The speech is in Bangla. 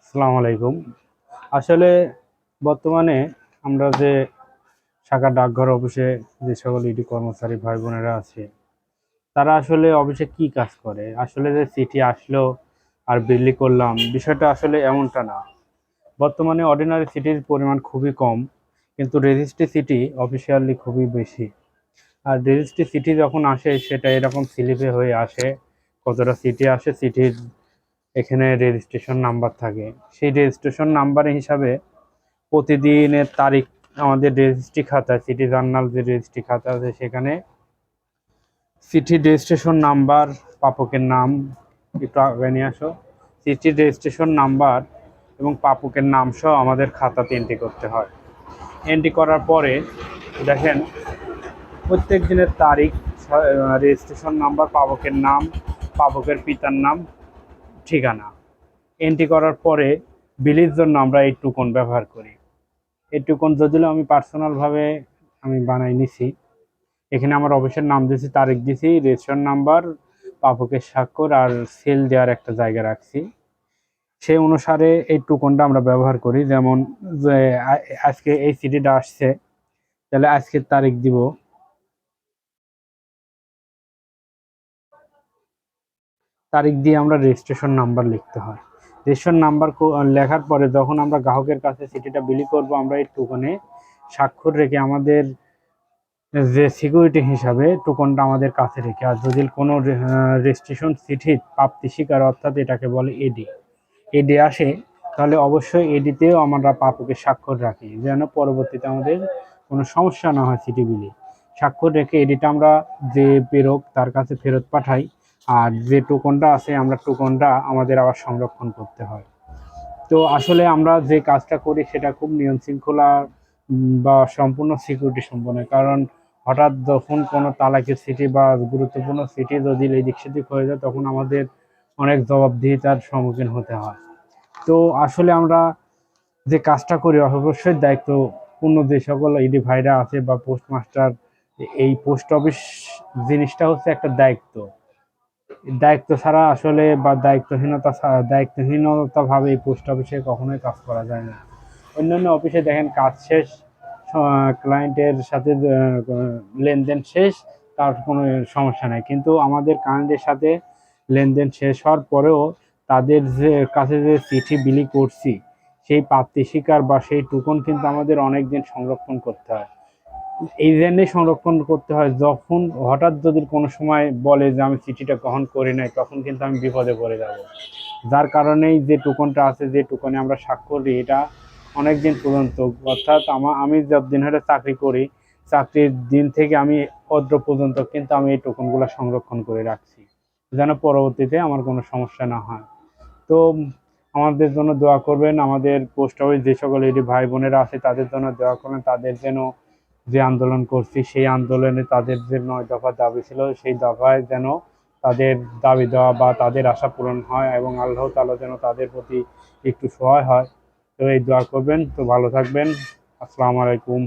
আসসালামু আলাইকুম। আসলে বর্তমানে আমরা যে শাখা ডাকঘর অফিসে যে সকল ইডি কর্মচারী ভাই বোনেরা আছে, তারা আসলে অফিসে কি কাজ করে? আসলে যে চিঠি আসলো আর বিলি করলাম, বিষয়টা আসলে এমনটা না। বর্তমানে অর্ডিনারি চিঠির পরিমাণ খুবই কম, কিন্তু রেজিস্ট্রি চিঠি অফিসিয়ালি খুবই বেশি। আর রেজিস্ট্রি চিঠি যখন আসে সেটা এরকম স্লিপে হয়ে আসে। কতটা চিঠি আসে, চিঠির এখানে রেজিস্ট্রেশন নাম্বার থাকে। সেই রেজিস্ট্রেশন নাম্বারের হিসাবে প্রতিদিনের তারিখ আমাদের রেজিস্ট্রি খাতায়, সিটি জার্নাল যে রেজিস্ট্রি খাতা আছে সেখানে চিঠির রেজিস্ট্রেশন নাম্বার, প্রাপকের নাম, একটু আগে নিয়ে আসো, চিঠির রেজিস্ট্রেশন নাম্বার এবং প্রাপকের নাম সহ আমাদের খাতাতে এন্ট্রি করতে হয়। এন্ট্রি করার পরে দেখেন প্রত্যেক দিনের তারিখ, রেজিস্ট্রেশন নাম্বার, প্রাপকের নাম, প্রাপকের পিতার নাম, ঠিকানা এন্ট্রি করার পরে বিলির জন্য আমরা এই টুকন ব্যবহার করি। এই টুকন যদিও আমি পার্সোনালভাবে আমি বানাই নিছি। এখানে আমার অফিসের নাম দিয়েছি, তারিখ দিয়েছি, রেজিস্ট্রেশন নাম্বার, প্রাপকের স্বাক্ষর আর সেল দেওয়ার একটা জায়গা রাখছি। সেই অনুসারে এই টুকনটা আমরা ব্যবহার করি। যেমন যে আজকে এই চিঠিটা আসছে, তাহলে আজকের তারিখ দিব, তারিখ দিয়ে আমরা রেজিস্ট্রেশন নাম্বার লিখতে হয়। রেজিস্ট্রেশন নাম্বার লেখার পরে যখন আমরা গ্রাহকের কাছে চিঠিটা বিলি করব, আমরা এই টুকনে স্বাক্ষর রেখে আমাদের যে সিকিউরিটি হিসাবে টোকনটা আমাদের কাছে রেখে, আর যদি কোনো রেজিস্ট্রেশন চিঠি প্রাপ্তি স্বীকার অর্থাৎ এটাকে বলে এডি, এডি আসে, তাহলে অবশ্যই এডিতেও আমরা প্রাপকের স্বাক্ষর রাখি, যেন পরবর্তীতে আমাদের কোনো সমস্যা না হয় চিঠি বিলি। স্বাক্ষর রেখে এডিটা আমরা যে প্রেরক তার কাছে ফেরত পাঠাই। আর যে টোকনটা আছে আমরা টোকনটা আমাদের আবার সংরক্ষণ করতে হয়। তো আসলে আমরা যে কাজটা করি সেটা খুব নিয়ম শৃঙ্খলা বা সম্পূর্ণ সিকিউরিটি সম্পন্ন। কারণ হঠাৎ যখন কোনো তালাকের চিঠি বা গুরুত্বপূর্ণ চিঠি যদি এদিক সেদিক হয়ে যায়, তখন আমাদের অনেক জবাবদিহিতার সম্মুখীন হতে হয়। তো আসলে আমরা যে কাজটা করি অবশ্যই দায়িত্বপূর্ণ যে সকল ইডি ভাইরা আছে বা পোস্টমাস্টার, এই পোস্ট অফিস জিনিসটা হচ্ছে একটা দায়িত্ব। দায়িত্ব ছাড়া আসলে বা দায়িত্বহীনতা ভাবে এই পোস্ট অফিসে কখনোই কাজ করা যায় না। অন্যান্য অফিসে দেখেন কাজ শেষ, ক্লায়েন্টের সাথে লেনদেন শেষ, তার কোনো সমস্যা নাই। কিন্তু আমাদের ক্লায়েন্টের সাথে লেনদেন শেষ হওয়ার পরেও তাদের যে কাছে যে চিঠি বিলি করছি, সেই প্রাপ্তি স্বীকার বা সেই টুকন কিন্তু আমাদের অনেক দিন সংরক্ষণ করতে হয়। এই জন্যই সংরক্ষণ করতে হয়, যখন হঠাৎ যদি কোনো সময় বলে যে আমি চিঠিটা গ্রহণ করি নাই, তখন কিন্তু আমি বিপদে পড়ে যাব। যার কারণেই যে টুকনটা আছে, যে টুকনে আমরা স্বাক্ষর দিই, এটা অনেক দিন পর্যন্ত, অর্থাৎ আমি যতদিন ধরে চাকরি করি, চাকরির দিন থেকে আমি অদ্য পর্যন্ত কিন্তু আমি এই টোকনগুলো সংরক্ষণ করে রাখছি, যেন পরবর্তীতে আমার কোনো সমস্যা না হয়। তো আমাদের জন্য দোয়া করবেন। আমাদের পোস্ট অফিস যে সকল এডি ভাই বোনেরা আছে তাদের জন্য দোয়া করবেন। তাদের যেন যে আন্দোলন করছি সেই আন্দোলনে তাদের যে 9 দফা দাবি ছিল, সেই দফায় যেন তাদের দাবি দেওয়া বা তাদের আশা পূরণ হয় এবং আল্লাহ তাআলা যেন তাদের প্রতি একটু সহায় হয়। তো এই দোয়া করবেন। তো ভালো থাকবেন। আসসালামু আলাইকুম।